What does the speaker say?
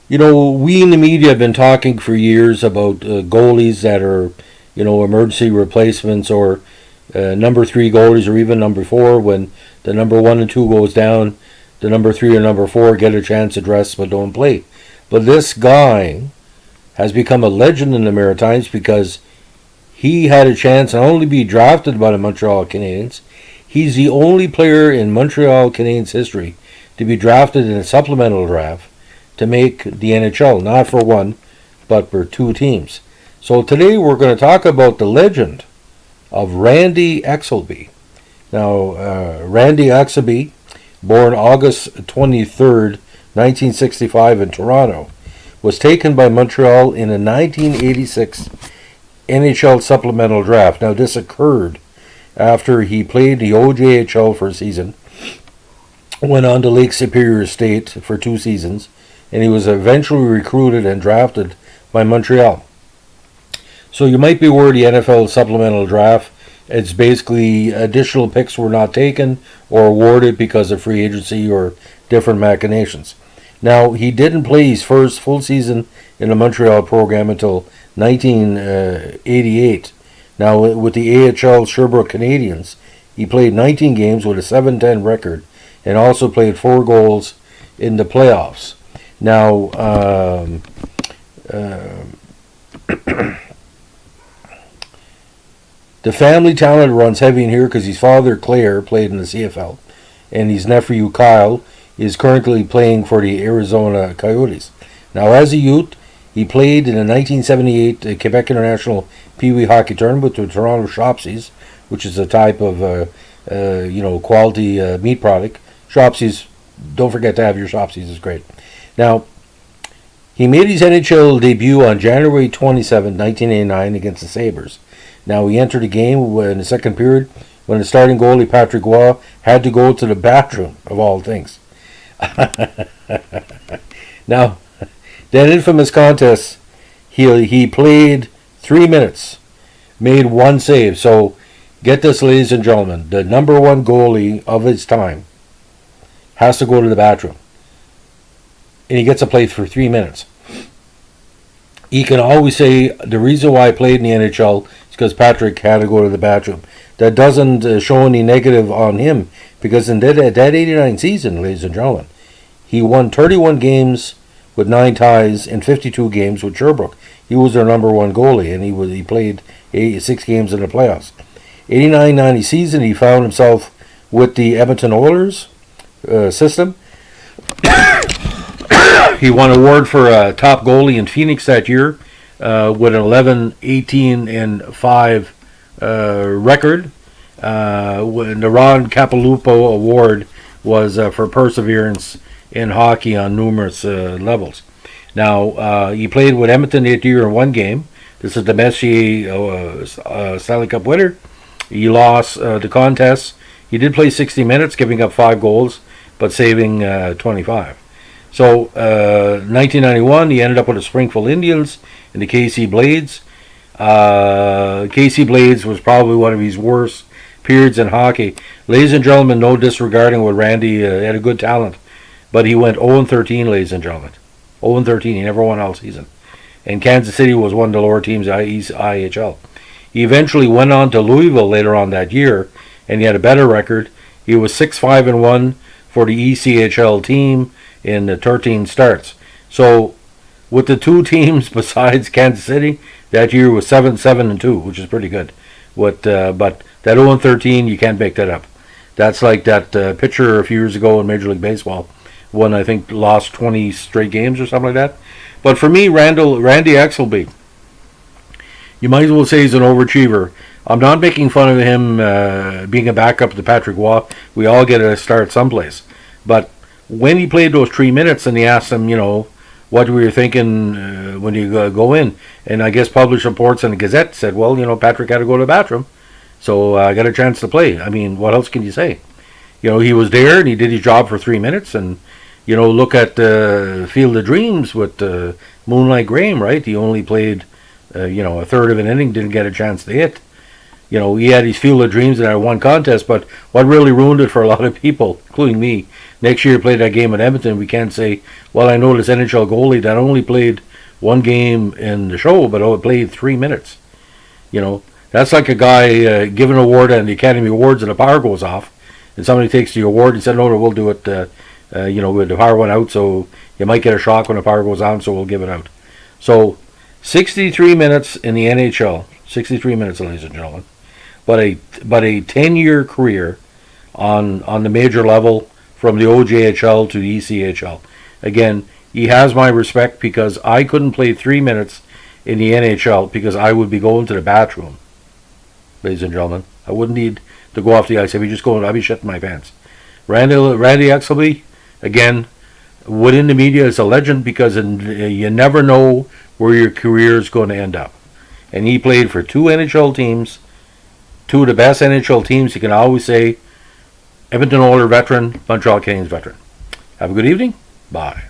We in the media have been talking for years about goalies that are, emergency replacements or number three goalies or even number four when the number one and two goes down, the number three or number four get a chance to dress but don't play. But this guy has become a legend in the Maritimes because he had a chance not only to be drafted by the Montreal Canadiens, he's the only player in Montreal Canadiens history to be drafted in a supplemental draft to make the NHL, not for one, but for two teams. So today we're going to talk about the legend of Randy Exelby. Now, Randy Exelby, born August 23rd, 1965 in Toronto, was taken by Montreal in a 1986 NHL supplemental draft. Now, this occurred after he played the OJHL for a season, went on to Lake Superior State for 2 seasons, and he was eventually recruited and drafted by Montreal. So you might be worried the NFL supplemental draft, it's basically additional picks were not taken or awarded because of free agency or different machinations. Now, he didn't play his first full season in the Montreal program until 1988. Now, with the AHL Sherbrooke Canadiens, he played 19 games with a 7-10 record and also played 4 goals in the playoffs. Now, the family talent runs heavy in here because his father, Claire, played in the CFL, and his nephew, Kyle, is currently playing for the Arizona Coyotes. Now, as a youth, he played in the 1978 Quebec International Pee Wee Hockey Tournament with the Toronto Shopsies, which is a type of quality meat product. Shopsies, don't forget to have your Shopsies, it's great. Now, he made his NHL debut on January 27, 1989 against the Sabres. Now, he entered the game in the second period when the starting goalie, Patrick Roy, had to go to the bathroom, of all things. Now, that infamous contest, he played 3 minutes, made 1 save. So, get this, ladies and gentlemen, the number one goalie of his time has to go to the bathroom. And he gets to play for 3 minutes. He can always say the reason why I played in the NHL is because Patrick had to go to the bathroom. That doesn't show any negative on him because in that 89 season, ladies and gentlemen, he won 31 games with 9 ties in 52 games with Sherbrooke. He was their number one goalie, and he played 6 games in the playoffs. 89-90 season, he found himself with the Edmonton Oilers system. He won an award for top goalie in Phoenix that year with an 11-18-5 record. The Ron Capilupo Award was for perseverance in hockey on numerous levels. Now, he played with Edmonton that year in 1 game. This is the Messier Stanley Cup winner. He lost the contest. He did play 60 minutes, giving up 5 goals, but saving 25. So, 1991, he ended up with the Springfield Indians and the KC Blades. KC Blades was probably one of his worst periods in hockey. Ladies and gentlemen, no disregarding what Randy had a good talent, but he went 0-13, ladies and gentlemen. 0-13, he never won all season. And Kansas City was one of the lower teams in East IHL. He eventually went on to Louisville later on that year, and he had a better record. He was 6-5-1 for the ECHL team in the 13 starts. So, with the 2 teams besides Kansas City, that year was 7-7-2, which is pretty good. But that 0-13, you can't make that up. That's like that pitcher a few years ago in Major League Baseball. One, I think, lost 20 straight games or something like that. But for me, Randy Exelby, you might as well say he's an overachiever. I'm not making fun of him being a backup to Patrick Roy. We all get a start someplace. But when he played those 3 minutes and he asked him, what were you thinking when you go in? And I guess published reports in the Gazette said, well, Patrick had to go to the bathroom. So I got a chance to play. I mean, what else can you say? He was there and he did his job for 3 minutes. And, look at Field of Dreams with Moonlight Graham, right? He only played, a third of an inning, didn't get a chance to hit. You know, he had his field of dreams in that one contest, but what really ruined it for a lot of people, including me, next year he played that game in Edmonton, we can't say, well, I know this NHL goalie that only played one game in the show, but played 3 minutes. You know, that's like a guy giving an award on the Academy Awards and the power goes off, and somebody takes the award and said, no, we'll do it, with the power went out, so you might get a shock when the power goes on, so we'll give it out. So, 63 minutes in the NHL, 63 minutes, ladies and gentlemen. But a 10-year career on the major level from the OJHL to the ECHL. Again, he has my respect because I couldn't play 3 minutes in the NHL because I would be going to the bathroom, ladies and gentlemen. I wouldn't need to go off the ice. I'd be shitting my pants. Randy Exelby, again, within the media is a legend because you never know where your career is going to end up. And he played for 2 NHL teams, 2 of the best NHL teams. You can always say Edmonton Oilers veteran, Montreal Canadiens veteran. Have a good evening. Bye.